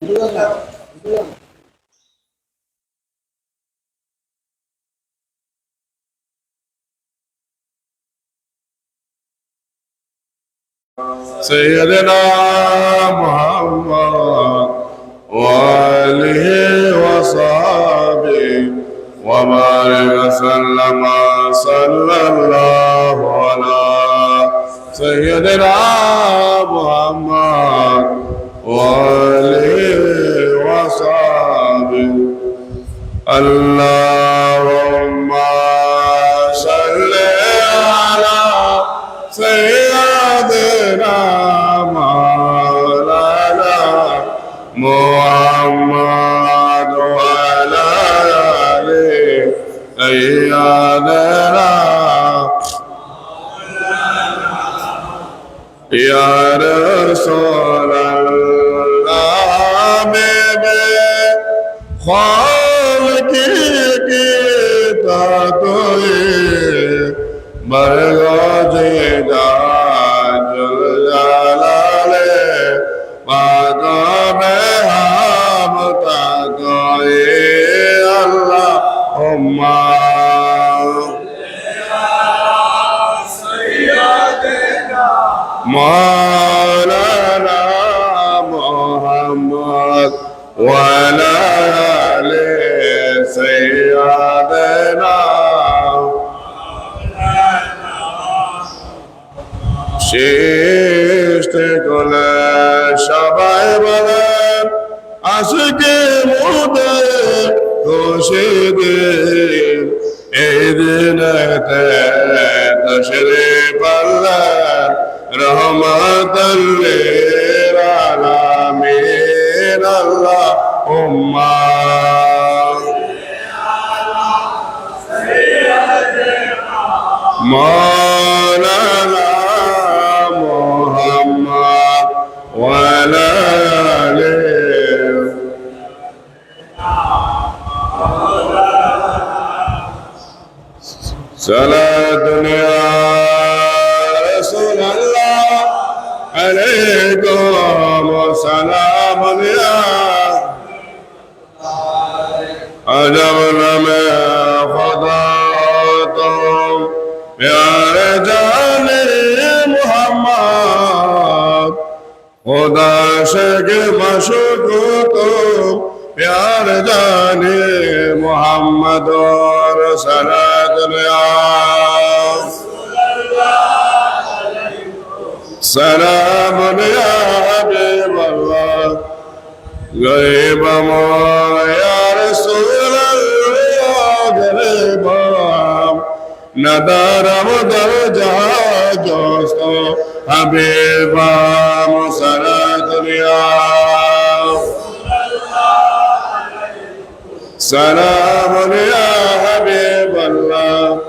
سيدنا محمد وآله وصحبه وبارك وسلم صلى الله على سيدنا محمد وآله وصحبه اللهم صل على سيدنا مولانا محمد وعلى آله سيدنا يا رسول الله خالق کی تاتوئی برگاجی جل جلالے مقام ہم تاتوئی اللہم مولانا محمد وعلى آل سيدنا সৃষ্টি করলে সবাই বলেন আশিকে মোদের খুশি দিন এই দিনেতে তশরিফ আনলেন রহমাতাল লিল আলামিন আল্লাহুম্মা مولانا محمد وعلى آله صلاة يا رسول الله عليكم وسلام يا أجبنا من خطاكم प्यारे जाने मोहम्मद खुदा से के मशूक तुम प्यारे जाने मोहम्मद और सलात सलाम या हबीब अल्लाह गरीब या रसूल अल्लाह गरीब ندارم در جهان جوستو حبیبم صلاة یا سلام یا حبیب الله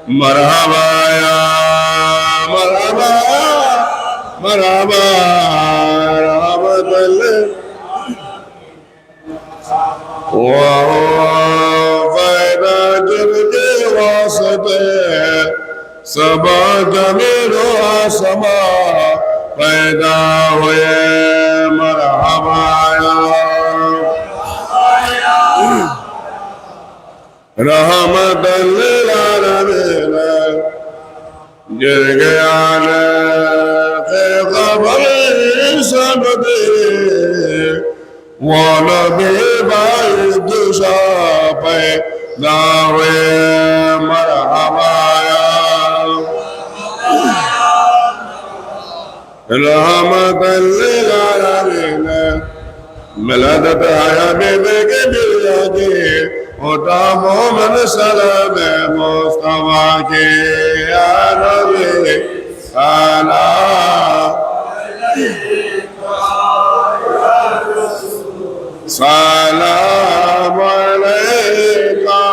مرحبا یا مرحبا مرحبا رحمت الله सबा जमीनो आसमा पैदा हुए मरहबाया रहमतल लिल आलमीन गिर गया ने खबर सब दे वो नबी बाई दुशा पैदा हुए मरहबाया रहमतल लिल आलमीन मिलदत हबीबे के बिलदी होता मोमन सलाम मुस्तफा के या नबी सलाम अलैका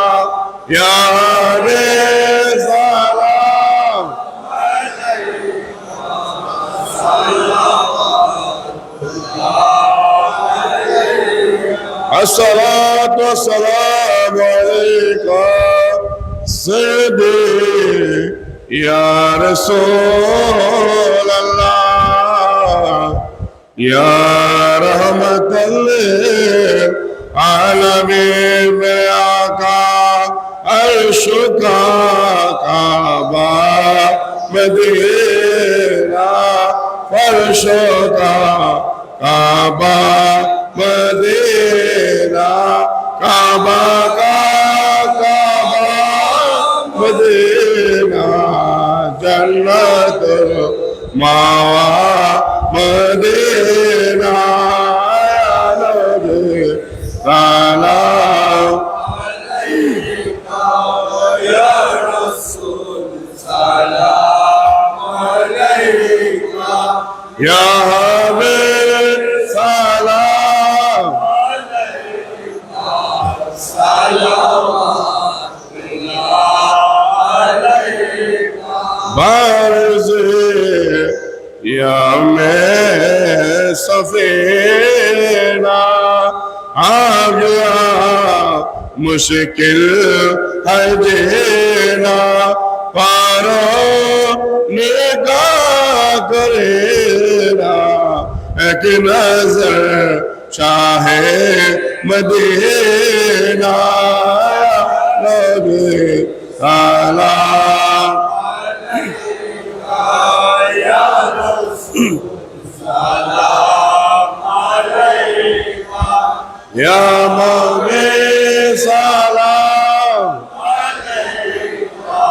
या الصلاة والسلام عليك سيدي يا رسول الله या रहमतल आलमीन में आका अर्श का काबा मदीना फर्श का काबा मदीना काबा का काबा मदीना जन्नत मावा मदीना सलाम अलैका या रसूल सलाम अलैका या हबीब सलाम अलैका सलावतुल्लाह अलैका बरज़ या मैं सफीना आ गया मुश्किल है जीना पारो निगाह करेना एक नजर चाहे मदीना नबी सलाम अलैका या रसूल सलाम अलैका या मौला सलाम अलैका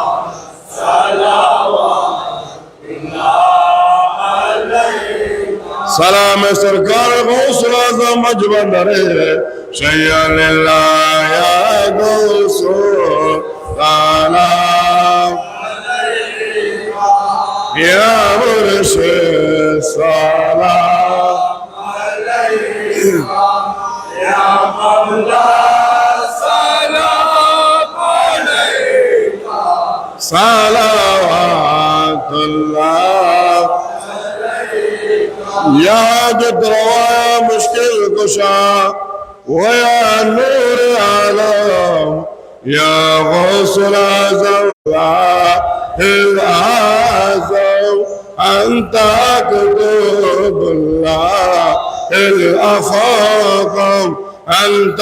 सलावतुल्लाह अलैका सलाम सरकार गौसुल आज़म मजबंदरे शय्यलिल्लाह या गौसुल सलाम अलैका या मुर्शिद सलाम अलैका या मौला सलाम अलैका सलावतुल्लाह अलैका या जदरवा मुश्किल कुशा वया नूर आलम या गौसुल आज़म الأعظم أنت كتب الله الأفاقم أنت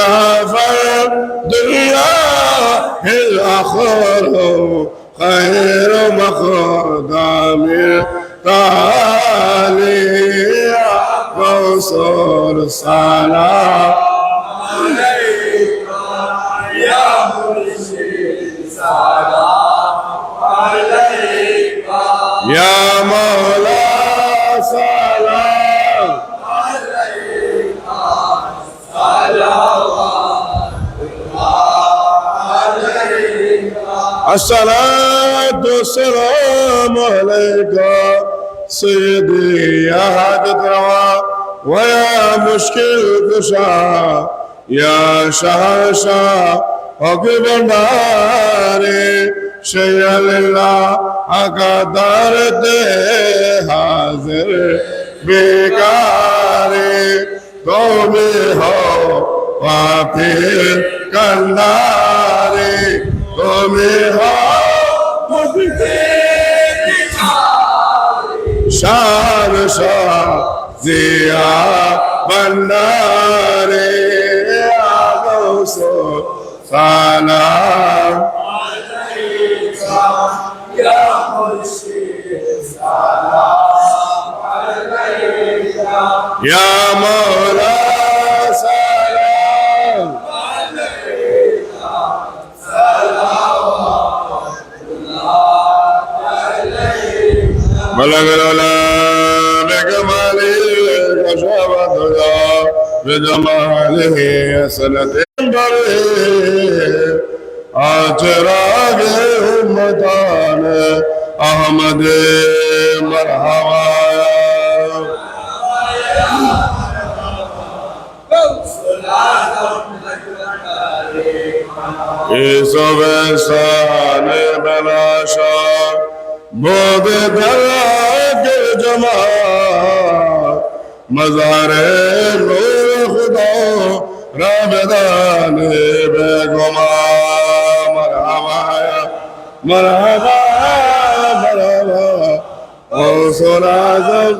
فرد الله الأخرم خير مقدم تعالي يا رسول السلام عليك يا مرشد سلام عليك يا مولا سلام عليك صلوات عليك الصلاة والسلام عليك سيدي يا حاجة روا ويا مشكل كشا يا شهشا وكبر ناري شيء لله أقدر حاضر बेकारी तुम हो वाफिर कंदारे तुम हो शान शाह जिया बंदारे आगो सो सलाम या मुर्शिद सलाम अलैका या मौला सलाम अलैका सलावतुल्लाह अलैका बलगला बेकमाली कशवतुल्लाह बेजमालिही असलतिन आचरागे उम्मतान अहमद मरहबा ईसोबेसान बलाशा बोध दरा के जमा मज़ारे नूर खुदा राबदान बेगुमा मरहबा मरहबा गौसुल आज़म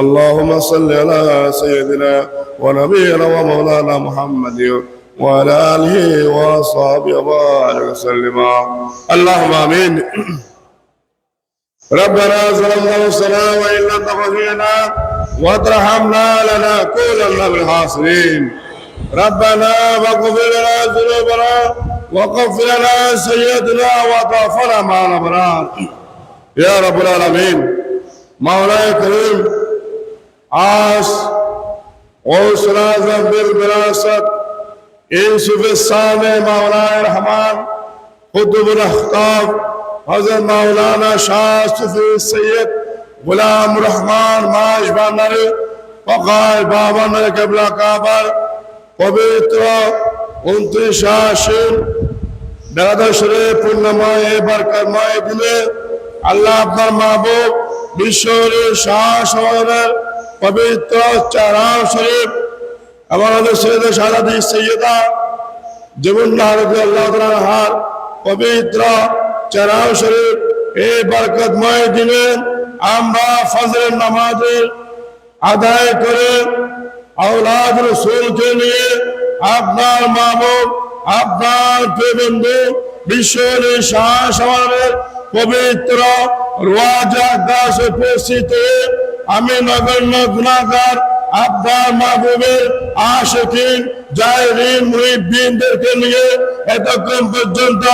اللهم صل على سيدنا ونبينا ومولانا محمد وعلى آله وصحبه وبارك وسلم اللهم آمين. ربنا ظلمنا أنفسنا وإن لم تغفر لنا وترحمنا لنكونن من الخاسرين. ربنا واغفر لنا ذنوبنا وغفر لنا سيئاتنا وتوفنا مع الأبرار يا رب العالمين. مولاي كريم आज गौसुल आज़म बिल विरासत यूसुफ साने मौलाना रहमान खुतबुल अख्ताब हज़रत मौलाना शाह सूफी सैयद गुलाम रहमान माश बानर वक़ाल बाबा नर क़िबला काबर पवित्र 29 आशीन दादा शरीफ पूर्णमय बरकतमय दिले अल्लाह अपना महबूब विश्वर शाह शवनर पवित्र चाराम शरीफ हमारे सैयद शादी सैयदा जमुना रज़ी अल्लाह ताला हार पवित्र चाराम शरीफ ए बरकतमय दिने আমরা ফজরের নামাজ আদায় করে আওলাদ রাসূলকে নিয়ে আপনার মাহবুব আপনার প্রিয়বন্ধু বিশ্বের শাহ সওয়ারের পবিত্র রওজা গাছে উপস্থিত হয়ে আমি নগণ্য গুনাহগার আপনার মাহবুবের আশিকিন জায়েরিন মুহিব্বিনদেরকে নিয়ে এতক্ষণ পর্যন্ত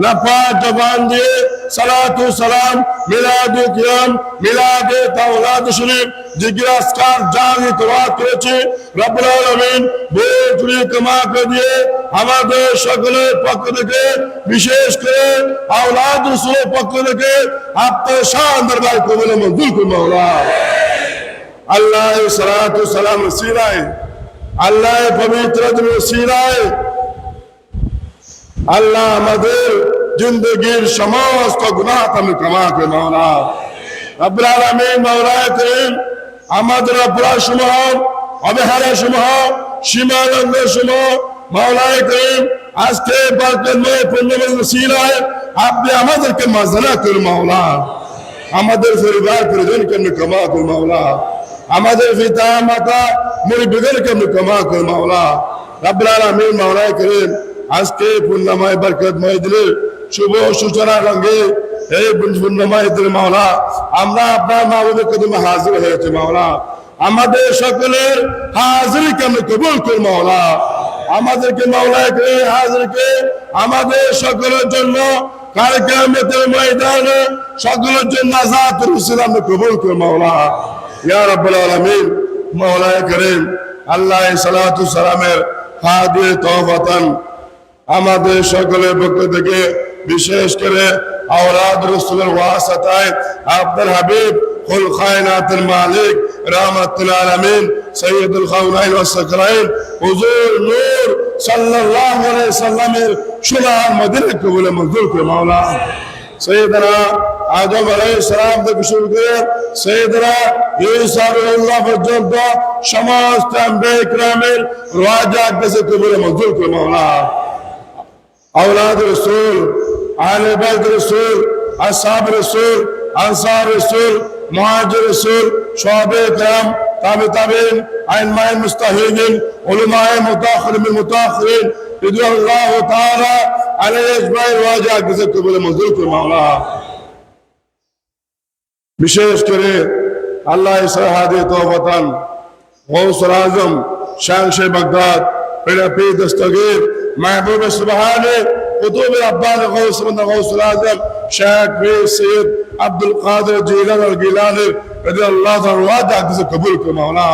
লাফাজ জবান দিয়ে সালাতু সালাম মিলাদু কিয়াম মিলাদে তাওলাদ শরীফ জিকির আসকার জারি তোয়াত করেছি। রব্বুল আলামিন বহু ক্ষমা করে দিয়ে আমাদের সকলের পক্ষ থেকে বিশেষ করে আওলাদ রাসূলের পক্ষ থেকে আপনার শান দরবার কবুল মঞ্জুর করুন মাওলা। আল্লাহ সালাতু সালাম রসিলায় আল্লাহ পবিত্র রসিলায় আল্লাহ আমাদের জিন্দগির সমস্ত গুনাহ তুমি ক্ষমা করে মাওলা। রব্বুল আলামিন মাওলায়ে করিম আমাদের অপরাধ সমূহ অবহেলা সমূহ সীমালঙ্ঘন সমূহ মাওলায়ে করিম আজকে বরকতময় পূর্ণময় রসিলায় আপনি আমাদেরকে মাঝনা করুন মাওলা। আমাদের পরিবার পরিজনকে আপনি ক্ষমা করুন মাওলা। আমাদের পিতা মাতা মুরব্বিদেরকে আপনি ক্ষমা করুন মাওলা। রব্বুল আলামিন মাওলায়ে করিম আজকে পূর্ণময় বরকতময় দিনের শুভ সূচনা রঙে এই পূর্ণময় দিনের মাওলা আমরা আপনার মাহবুবের কদমে হাজির হয়েছে মাওলা। আমাদের সকলের হাজিরকে আপনি কবুল করুন মাওলা। আমাদেরকে মাওলায়ে করিম হাজিরকে আমাদের সকলের জন্য কাল কিয়ামতের ময়দানে সকলের জন্য নাজাতের উসিলা আপনি কবুল করুন মাওলা। ইয়া রাব্বুল আলামিন মাওলায়ে করিম আল্লাহ সালাতু সালামের হাদিয়ে তওবাতান আমাদের সকলের পক্ষ থেকে বিশেষ করে আওলাদ রাসূলের ওয়াসাতায় আপনার হাবিব কুল কায়নাতের মালিক রাহমাতুল আলামিন সাইয়্যিদুল কাউনাইন ওয়াস সাকরাইন হুজুর নূর সাল্লাল্লাহু আলাইহি সাল্লামের সোনার মদিনা কবুল মঞ্জুর করে মাওলা। সৈয়দনা আদম আলাইহিস সালাম থেকে শুরু করে সৈয়দনা ঈসা আলাইহিস পর্যন্ত সমস্ত আম্বিয়া কিরামের রওজা কাছে কবুল মঞ্জুর করে মাওলা। औलाद रसूल आले बैत रसूल असहाब रसूल अंसार रसूल मुहाजिर रसूल शुहदाए किराम ताबीन आइम्माए मुस्ताहिदीन उलमाए मुताखिरीन रिज़वानुल्लाह ताआला अलैहि अजमाइन वाजा किसे कबूल मंजूर कर मौला। विशेष करे अल्लाह सहादे तौबतन गौसुल आज़म शाह बगदाद पीर दस्तगीर महबूब सुबहाने कुतुब रब्बानी गौसुल आज़म शेख मीर सैयद अब्दुल कादिर जीलानी और गिलानी रज़ियल्लाहु ताआला अन्हु से कबूल कर मौला।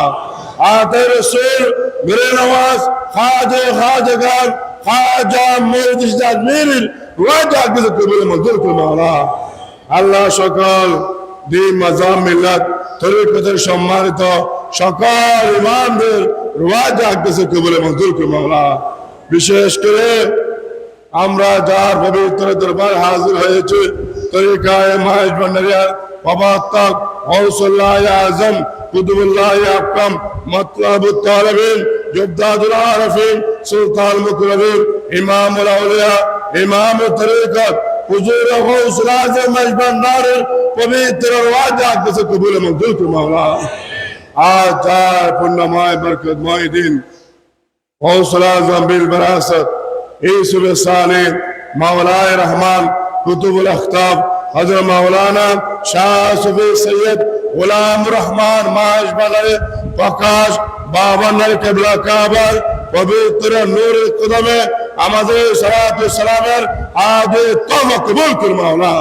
आते रसूल मेरे नवाज खाजगान खाजा मुर्शिद अजमेर वाजा से कबूल मंजूर कर मौला। আল্লাহ সকল দিন মাজাম মিল্লাত তরিকতের সম্মানিত সকল ইমামদের ওয়াজা কাছে কবুল মঞ্জুর করে মাওলা। বিশেষ করে আমরা যার পবিত্র দরবার হাজির হয়েছে তরিকায়ে মাইজ ভান্ডারিয়ার ওয়াবাত্তাক গৌসুল্লাহ আজম কুতুবুল্লাহ আকরাম মাতলাবুত তালিবিন জুবদাদুল আরিফিন সুলতান মুকররমিন ইমামুল আউলিয়া ইমামুত তরিকত হুজুর গৌসুল আজম মাইজ ভান্ডারের পবিত্র ওয়াজা কাছে কবুল মঞ্জুর করে মাওলা। आज चार पुण्यमय बरकतमय दिन गौसुल आज़म बिल विरासत यूसुफ सानी मौलाए रहमान कुतुबुल अख्ताब हज़रत मौलाना शाह सूफी सैयद गुलाम रहमान माश बगल प्रकाश बाबन किबला काबर पवित्र नूर कदमे আমাদের সালাতু সালামের আদে তওবা কবুল কর মাওলা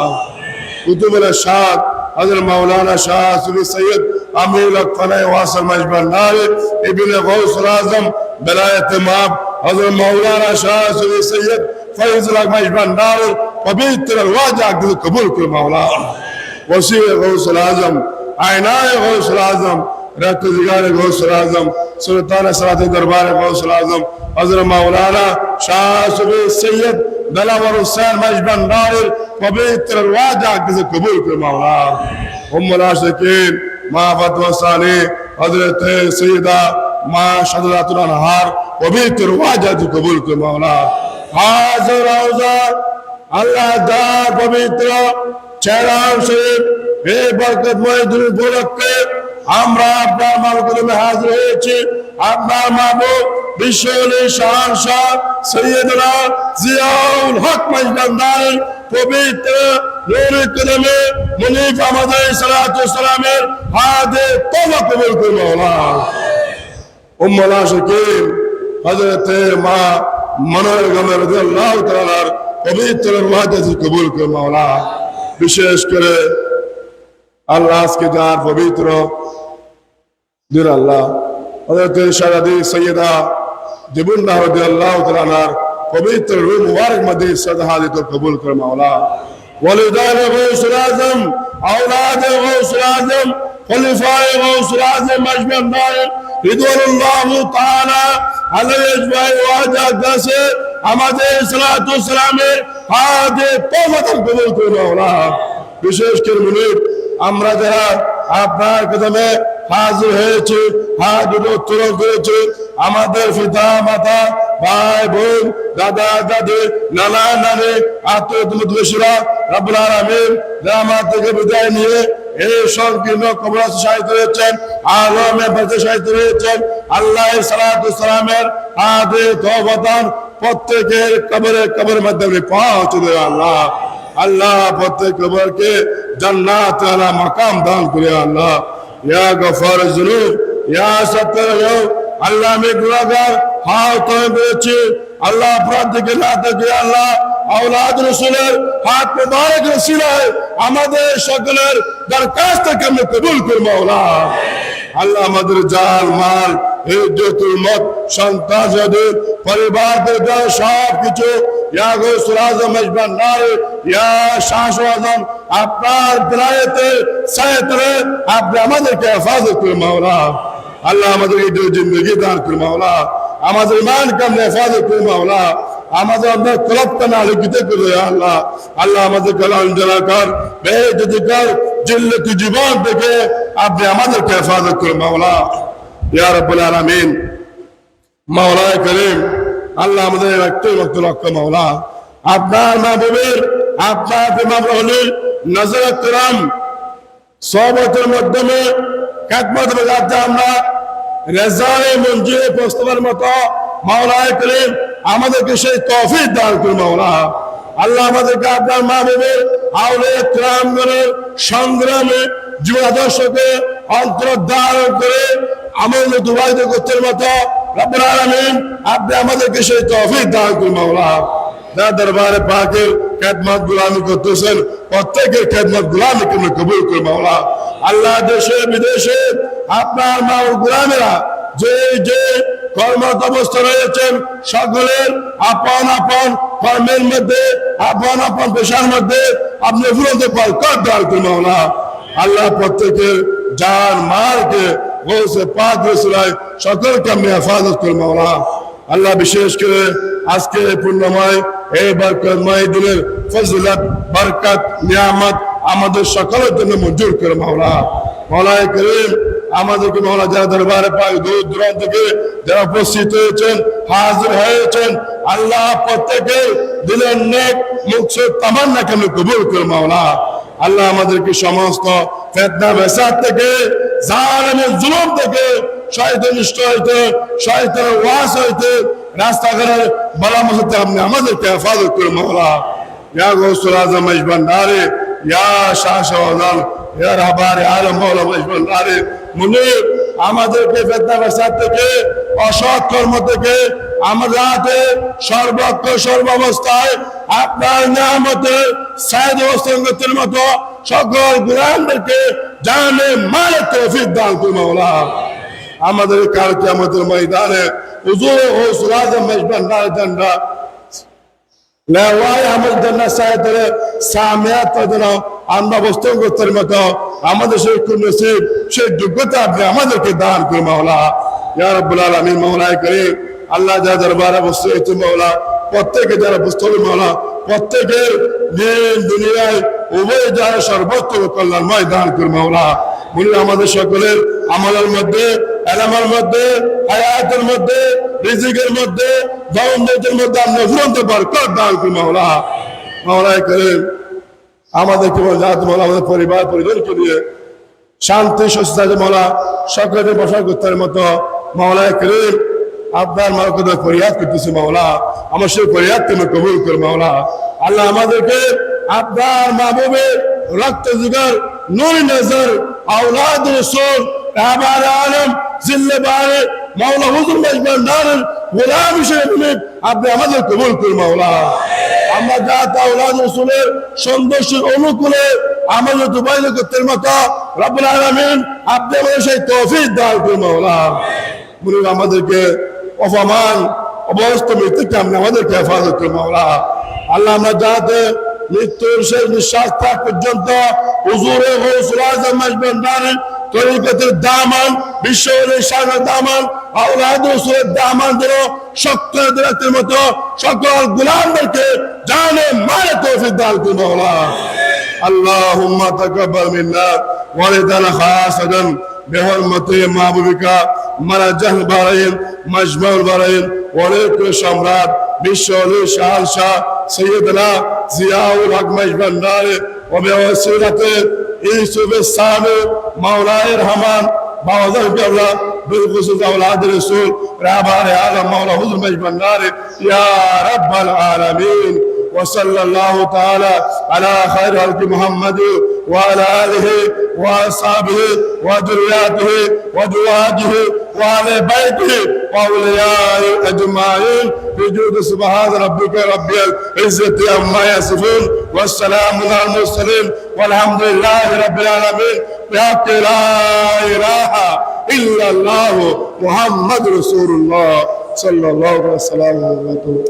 কুতুবুল শাহ হযরত মাওলানা শাহ সুফি সৈয়দ আমিরুল আকফানে ওয়াসিল মজবার নার ইবনে গৌসুল আজম বেলায়েত মাব হযরত মাওলানা শাহ সুফি সৈয়দ ফয়জুল হক মজবার নার পবিত্র ওয়াজা কবুল কর মাওলা ওসিলে গৌসুল আজম আয়নায়ে গৌসুল আজম रत्तजिगार गौसुल आज़म सुल्तान सलाते दरबार गौसुल आज़म हज़रत मौलाना शाह सूफी सैयद दिलावर हुसैन मजबन नारिल पवित्र वाजा किसे कबूल कर मौला उम्मुल आशिकीन मां फतवा सानी हज़रत सैयदा मां शदरातुल अनहार पवित्र वाजा की कबूल कर मौला हाज़िर रोज़ा अल्लाह दार पवित्र चेहराम शरीफ हे बरकतमय दिन उपलक्षে আমরা আপনার মালকুমে হাজির হয়েছি আপনার মাহবুব বিশ্বনবী শাহনশাহ সৈয়দনা জিয়াউল হক মজদার পবিত্র নূর কদমে মুনিফ আমাদের সালাতু সালামের হাদে তওবা কবুল করুন মাওলা উম্মুল আশিকিন হযরত মা মনোর গমর রাদিয়াল্লাহু তাআলার পবিত্র ওয়াদা কবুল করুন মাওলা বিশেষ করে আল্লাহ আজকে যার পবিত্র দিন আল্লাহ হযরত শাহজাদি সৈয়দা জিবুল্লাহ রাদিয়াল্লাহু তাআলা পবিত্র রূহ মুবারক মধ্যে সদহাদিত কবুল কর মাওলা ওয়ালিদান গৌসুল আজম আওলাদ গৌসুল আজম খলিফায়ে গৌসুল আজম মজমুন দার রিদওয়ানুল্লাহ তাআলা আলাইহি আজমাই ওয়াজা দাসে আমাদের সালাতু সালামের হাদে তওবা কবুল কর মাওলা বিশেষ করে মুনিব আমরা যারা আপনার কদমে হাজির হয়েছে হাত দুটো উত্তোলন করেছে আমাদের পিতা মাতা ভাই বোন দাদা দাদি নানা নানি আত্মীয় রব্বুল আলামিন আমার থেকে বিদায় নিয়ে এই সংকীর্ণ কবর সাহিত্য হয়েছেন আলমে বাজে সাহিত্য হয়েছেন আল্লাহ সালাতু সালামের হাদে তওবা প্রত্যেকের কবরের মধ্যে পৌঁছে দেয় আল্লাহ আল্লাহ প্রত্যেক কবরকে জান্নাত আলা মাকাম দান করে আল্লাহ ইয়া গফার যুনুব ইয়া সাত্তার আল্লাহ আমি গুনাহগার হাত করেছি আল্লাহ অপরাধ থেকে না থেকে আল্লাহ আওলাদ রাসূলের হাত মুবারক রসিলায় আমাদের সকলের দরখাস্ত আপনি কবুল করুন মাওলা আল্লাহ আমাদের জান মাল ইজ্জতুল মত সন্তান যাদের পরিবার থেকে সব কিছু ইয়া গৌসুল আজম মজবার নার ইয়া শাহ আজম আপনার দিলায়েতে সায়তরে আপনি আমাদেরকে হেফাজত করুন মাওলা আল্লাহ আমাদেরকে জিন্দগি দান করুন মাওলা আমাদের ঈমান কামনে হেফাজত করুন মাওলা আমাদের আপনার কলবটা না আলোকিত করে আল্লাহ আল্লাহ আমাদের কলাম জানাকার বেজদিকার জিল্লতি জীবন থেকে আপনি আমাদেরকে হেফাজত করুন মাওলা ইয়া রাব্বুল আলামিন মাওলা করিম আল্লাহ আমাদের একটু লক্ষ্য মাওলা আপনার মাহবুবের আপনার মাহবুবের নজর করম সহবতের মাধ্যমে খেদমত বাজাতে আমরা রেজায়ে মঞ্জুরে পৌঁছবার মতো মাওলা করিম আমাদেরকে সেই তৌফিক দান করুন মাওলা আল্লাহ আমাদেরকে আপনার মাহবুবের আউলিয়া কিরামগণের সংগ্রামে জীবন আদর্শকে অন্তর্ধারণ করে আমাদের দুবাইতে করতে মতো রব্বুল আলামিন আপনি আমাদেরকে সেই তৌফিক দান করুন মাওলা যারা দরবারে পাকের খেদমত গোলামি করতেছেন প্রত্যেকের খেদমত গোলামি তুমি কবুল করুন মাওলা আল্লাহ দেশে বিদেশে আপনার মাওলার গোলামেরা যে যে কর্মরত অবস্থা রয়েছেন সকলের আপন আপন কর্মের মধ্যে আপন আপন পেশার মধ্যে আপনি ফুরন্ত বরকত দান করুন মাওলা আল্লাহ প্রত্যেকের জান মালকে গৌসে পাক রসুলাই সকলকে আপনি হেফাজত করুন মাওলা আল্লাহ বিশেষ করে আজকে পূর্ণময় এই বরকতময় দিনের ফজিলত বরকত নিয়ামত আমাদের সকলের জন্য মঞ্জুর করে মাওলা মাওলা করিম আমাদেরকে মাওলা যারা দরবারে পাক দূর দূরান্ত থেকে যারা উপস্থিত হয়েছেন হাজির হয়েছেন আল্লাহ প্রত্যেকের দিলের নেক মুকসুদ তামান্নাকে আপনি কবুল করে মাওলা আল্লাহ আমাদেরকে সমস্ত ফিতনা ফাসাদ থেকে জালেমের জুলুম থেকে, শয়তান নিষ্ঠ হইতে, শয়তানের ওয়াস হইতে, রাস্তাঘাটের বালা মুসিবত আপনি আমাদেরকে হেফাজত করে মাওলা। ইয়া গৌসুল আজম মজবন্দারে, ইয়া শাহ শাহজান, ইয়া রাহবার আলম মাওলা মজবন্দারে মুনির, আমাদেরকে ফিতনা ফাসাদ থেকে, অসৎ কর্ম থেকে, আমাদের সর্বত্র সর্বাবস্থায় আপনার নিয়ামতে সাইদ ওসঙ্গতের মতো সকল গুলামদেরকে জানে মালে তৌফিক দান করুন মাওলা। আমাদের কাল কিয়ামতের ময়দানে হুজুর গৌসুল আজম মজবন্দারে জান্না লেওয়ায় আমাদের জান্নাত সাইদের সামিয়াত যেন আমরা বস্তঙ্গতের মতো আমাদের সেই নসিব, সেই যোগ্যতা আপনি আমাদেরকে দান করুন মাওলা। ইয়া রাব্বুল আলামিন, মাওলায়ে কারীম, আল্লাহ যা দরবারে বসে হয়েছে মাওলা, প্রত্যেকে যারা বসতে হবে মাওলা, প্রত্যেকের দিন দুনিয়ায় উভয় যারা সর্বোত্তম কল্যাণময় দান করুন মাওলা। বলি আমাদের সকলের আমলের মধ্যে, এলামের মধ্যে, হায়াতের মধ্যে, রিজিকের মধ্যে, দাওয়াতের মধ্যে আমরা ফুরন্ত বরকত দান করুন মাওলা। মাওলায়ে কারীম, আমাদেরকে মাওলা, আমাদের পরিবার পরিজনকে নিয়ে শান্তি সুস্থতা মাওলা সকলে বসা করতে মতো মাওলায়ে কারীম আপনার মারকতে ফরিয়াদ করতেছি মাওলা। আমার সেই ফরিয়াদ তুমি কবুল কর মাওলা। আল্লাহ আমাদেরকে আপনার মাহবুবের রক্ত জিগার নূর নজর আওলাদ রাসূল রাহবার আলম জিল্লাবারে মাওলা হুজুর মজবন্দারের গোলাম হিসেবে আপনি আমাদের কবুল কর মাওলা। আমরা যা আওলাদ রাসূলের সন্দেশের অনুকূলে আমাদের দুবাইলে করতে মতো রব্বুল আলামিন আপনি আমাদের সেই তৌফিক দান করুন মাওলা। মুনির আমাদেরকে অপমান অবস্থা মৃত্যুকে আপনি আমাদেরকে হেফাজত করুন মাওলা। আল্লাহ আমরা যাতে মৃত্যুর শেষ নিঃশ্বাস থাক পর্যন্ত হুজুরে গৌসুল আজম মজবন্দারের তরিকতের দামান, বিশ্বরের শানের দামান, আওলাদ রাসূলের দামান ধরো শক্ত রাখতে মতো সকল গোলামদেরকে জানে মারে তৌফিক দান করুন মাওলা। আল্লাহুম্মা তাকাব্বাল মিন্না ওয়া রিদানা খাসাতান بحرمة محبوبك مرجع البراهين مجمع البراهين وليك সম্রাট বিশ্বলি শাহনশাহ সৈয়দনা জিয়াউল হক মজবন্দারে وبوسيلة يوسف الثاني مولاي الرحمن باوزر قبلا بالخصوص أولاد الرسول رهبان عالم مولا حضر مجبناري يا رب العالمين. وصلى الله تعالى على خير خلق محمد وعلى آله وأصحابه وذرياته وأزواجه وأهل بيته وأوليائه أجمعين بجود سبحان ربك رب العزة عما يصفون والسلام على المرسلين والحمد لله رب العالمين بحق لا إله إلا الله محمد رسول الله صلى الله عليه وسلم.